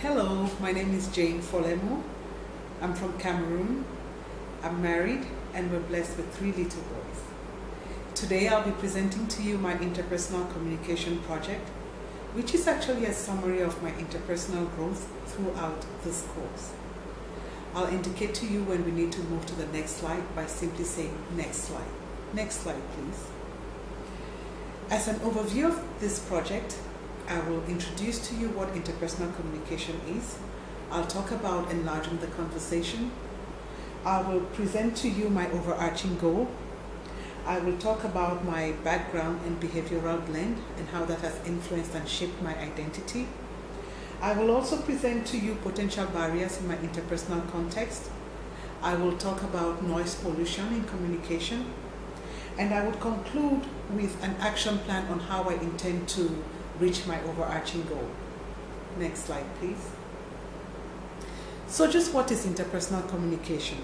Hello, my name is Jane Forlemu. I'm from Cameroon. I'm married and we're blessed with 3 little boys. Today I'll be presenting to you my interpersonal communication project, which is actually a summary of my interpersonal growth throughout this course. I'll indicate to you when we need to move to the next slide by simply saying next slide. Next slide, please. As an overview of this project, I will introduce to you what interpersonal communication is. I'll talk about enlarging the conversation. I will present to you my overarching goal. I will talk about my background in behavioral blend and how that has influenced and shaped my identity. I will also present to you potential barriers in my interpersonal context. I will talk about noise pollution in communication. And I would conclude with an action plan on how I intend to reach my overarching goal. Next slide, please. So just what is interpersonal communication?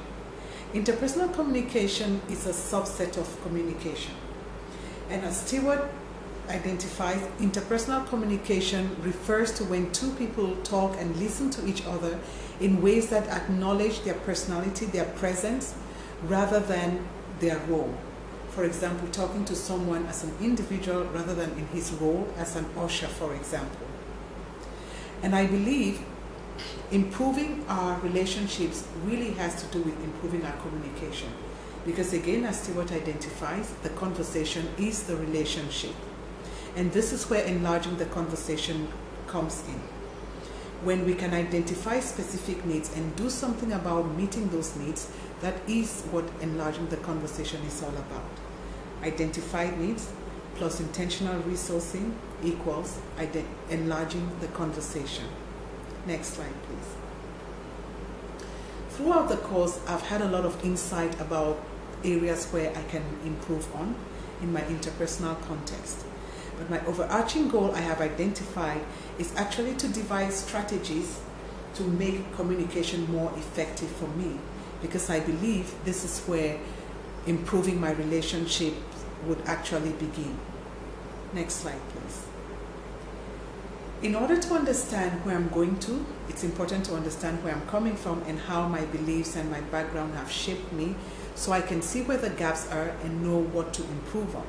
Interpersonal communication is a subset of communication. And as Stewart identifies, interpersonal communication refers to when two people talk and listen to each other in ways that acknowledge their personality, their presence, rather than their role. For example, talking to someone as an individual rather than in his role as an usher, for example. And I believe improving our relationships really has to do with improving our communication. Because again, as Stewart identifies, the conversation is the relationship. And this is where enlarging the conversation comes in. When we can identify specific needs and do something about meeting those needs, that is what enlarging the conversation is all about. Identified needs plus intentional resourcing equals enlarging the conversation. Next slide, please. Throughout the course, I've had a lot of insight about areas where I can improve on in my interpersonal context. But my overarching goal I have identified is actually to devise strategies to make communication more effective for me, because I believe this is where improving my relationship would actually begin. Next slide, please. In order to understand where I'm going to, it's important to understand where I'm coming from and how my beliefs and my background have shaped me, so I can see where the gaps are and know what to improve on.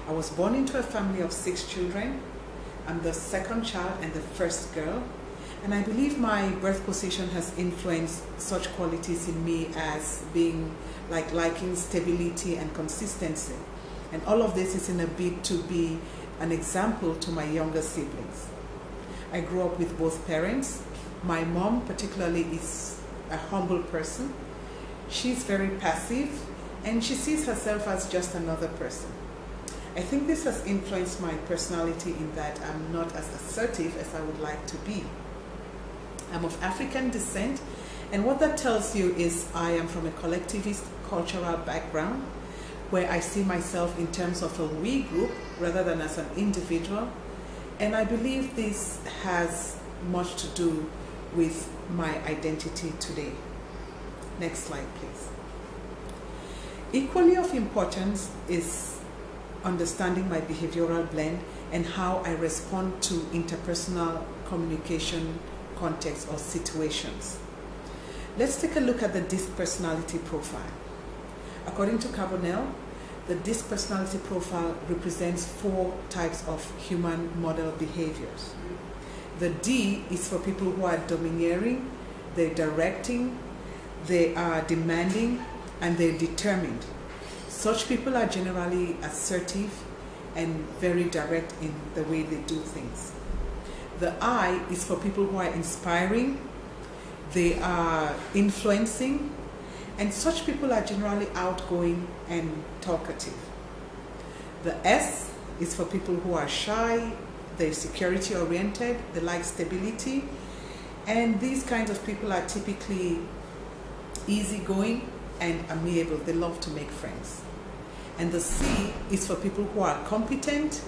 I was born into a family of 6 children. I'm the second child and the first girl. And I believe my birth position has influenced such qualities in me as being liking stability and consistency. And all of this is in a bid to be an example to my younger siblings. I grew up with both parents. My mom particularly is a humble person. She's very passive and she sees herself as just another person. I think this has influenced my personality in that I'm not as assertive as I would like to be. I'm of African descent, and what that tells you is I am from a collectivist cultural background where I see myself in terms of a we group rather than as an individual, and I believe this has much to do with my identity today. Next slide, please. Equally of importance is understanding my behavioral blend and how I respond to interpersonal communication contexts or situations. Let's take a look at the DISC personality profile. According to Carbonell, the DISC personality profile represents 4 types of human model behaviors. The D is for people who are domineering, they're directing, they are demanding, and they're determined. Such people are generally assertive and very direct in the way they do things. The I is for people who are inspiring, they are influencing, and such people are generally outgoing and talkative. The S is for people who are shy, they're security oriented, they like stability, and these kinds of people are typically easygoing and amiable. They love to make friends. And the C is for people who are competent,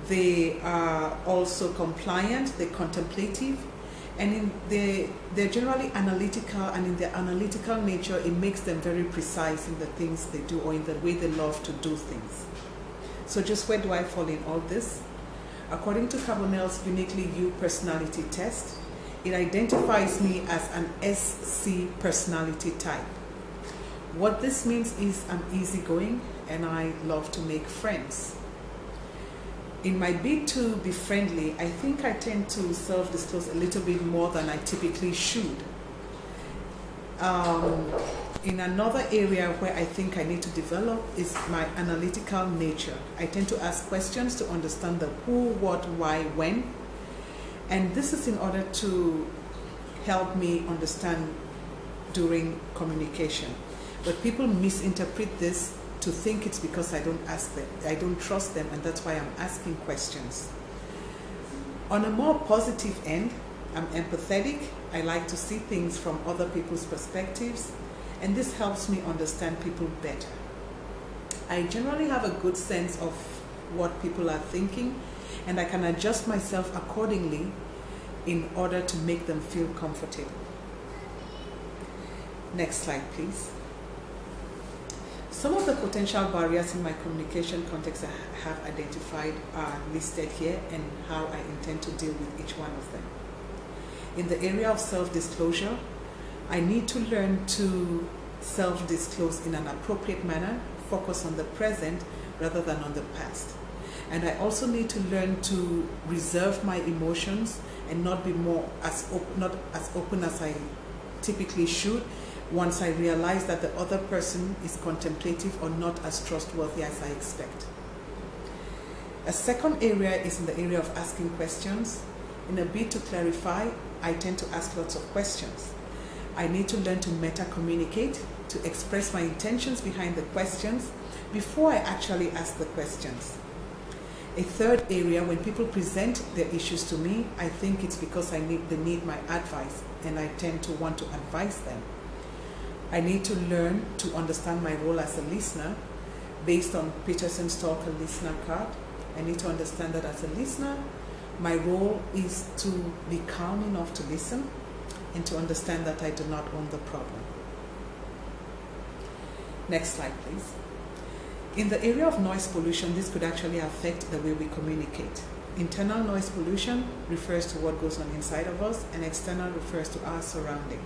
they are also compliant, they're contemplative, and they're generally analytical, and in their analytical nature, it makes them very precise in the things they do or in the way they love to do things. So just where do I fall in all this? According to Carbonell's Uniquely You personality test, It identifies me as an SC personality type. What this means is I'm easygoing and I love to make friends. In my bid to be friendly, I think I tend to self-disclose a little bit more than I typically should. In another area where I think I need to develop is my analytical nature. I tend to ask questions to understand the who, what, why, when. And this is in order to help me understand during communication. But people misinterpret this to think it's because I don't ask them, I don't trust them, and that's why I'm asking questions. On a more positive end, I'm empathetic. I like to see things from other people's perspectives, and this helps me understand people better. I generally have a good sense of what people are thinking, and I can adjust myself accordingly in order to make them feel comfortable. Next slide, please. Some of the potential barriers in my communication context I have identified are listed here and how I intend to deal with each one of them. In the area of self-disclosure, I need to learn to self-disclose in an appropriate manner, focus on the present rather than on the past. And I also need to learn to reserve my emotions and not be not as open as I typically should, once I realize that the other person is contemplative or not as trustworthy as I expect. A second area is in the area of asking questions. In a bid to clarify, I tend to ask lots of questions. I need to learn to meta-communicate, to express my intentions behind the questions before I actually ask the questions. A third area, when people present their issues to me, I think it's because they need my advice, and I tend to want to advise them. I need to learn to understand my role as a listener based on Peterson's Talker listener card. I need to understand that as a listener, my role is to be calm enough to listen and to understand that I do not own the problem. Next slide, please. In the area of noise pollution, this could actually affect the way we communicate. Internal noise pollution refers to what goes on inside of us, and external refers to our surrounding.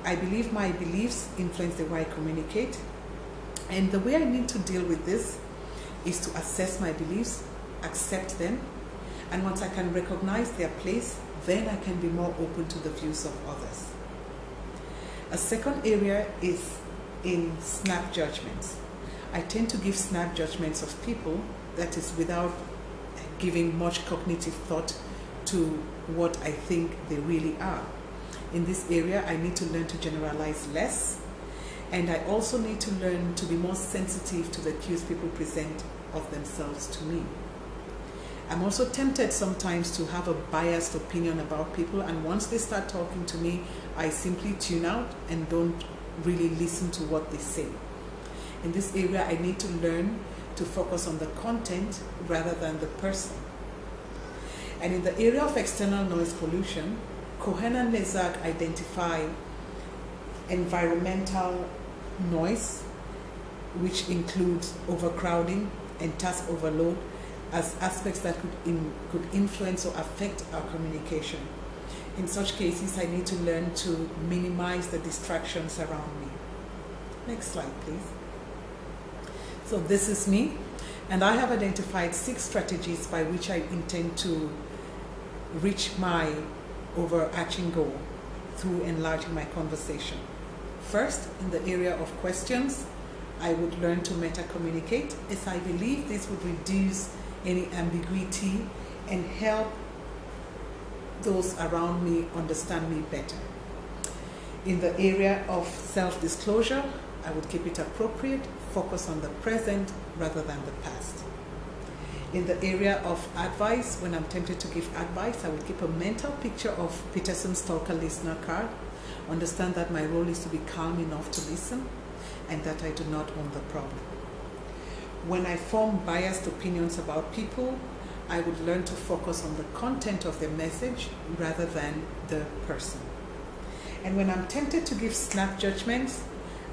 I believe my beliefs influence the way I communicate, and the way I need to deal with this is to assess my beliefs, accept them, and once I can recognize their place, then I can be more open to the views of others. A second area is in snap judgments. I tend to give snap judgments of people, that is without giving much cognitive thought to what I think they really are. In this area, I need to learn to generalize less, and I also need to learn to be more sensitive to the cues people present of themselves to me. I'm also tempted sometimes to have a biased opinion about people, and once they start talking to me, I simply tune out and don't really listen to what they say. In this area, I need to learn to focus on the content rather than the person. And in the area of external noise pollution, Cohen and Lezak identify environmental noise, which includes overcrowding and task overload, as aspects that could influence or affect our communication. In such cases, I need to learn to minimize the distractions around me. Next slide, please. So this is me, and I have identified 6 strategies by which I intend to reach my overarching goal through enlarging my conversation. First, in the area of questions, I would learn to meta-communicate, as I believe this would reduce any ambiguity and help those around me understand me better. In the area of self-disclosure, I would keep it appropriate, focus on the present rather than the past. In the area of advice, when I'm tempted to give advice, I would keep a mental picture of Peterson's Talker listener card, understand that my role is to be calm enough to listen, and that I do not own the problem. When I form biased opinions about people, I would learn to focus on the content of their message rather than the person. And when I'm tempted to give snap judgments,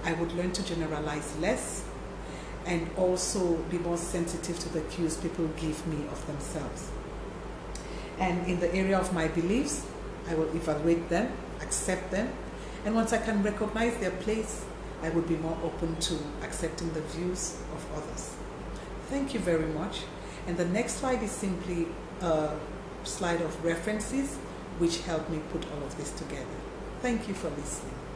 I would learn to generalize less and also be more sensitive to the cues people give me of themselves. And in the area of my beliefs, I will evaluate them, accept them, and once I can recognize their place, I would be more open to accepting the views of others. Thank you very much. And the next slide is simply a slide of references which help me put all of this together. Thank you for listening.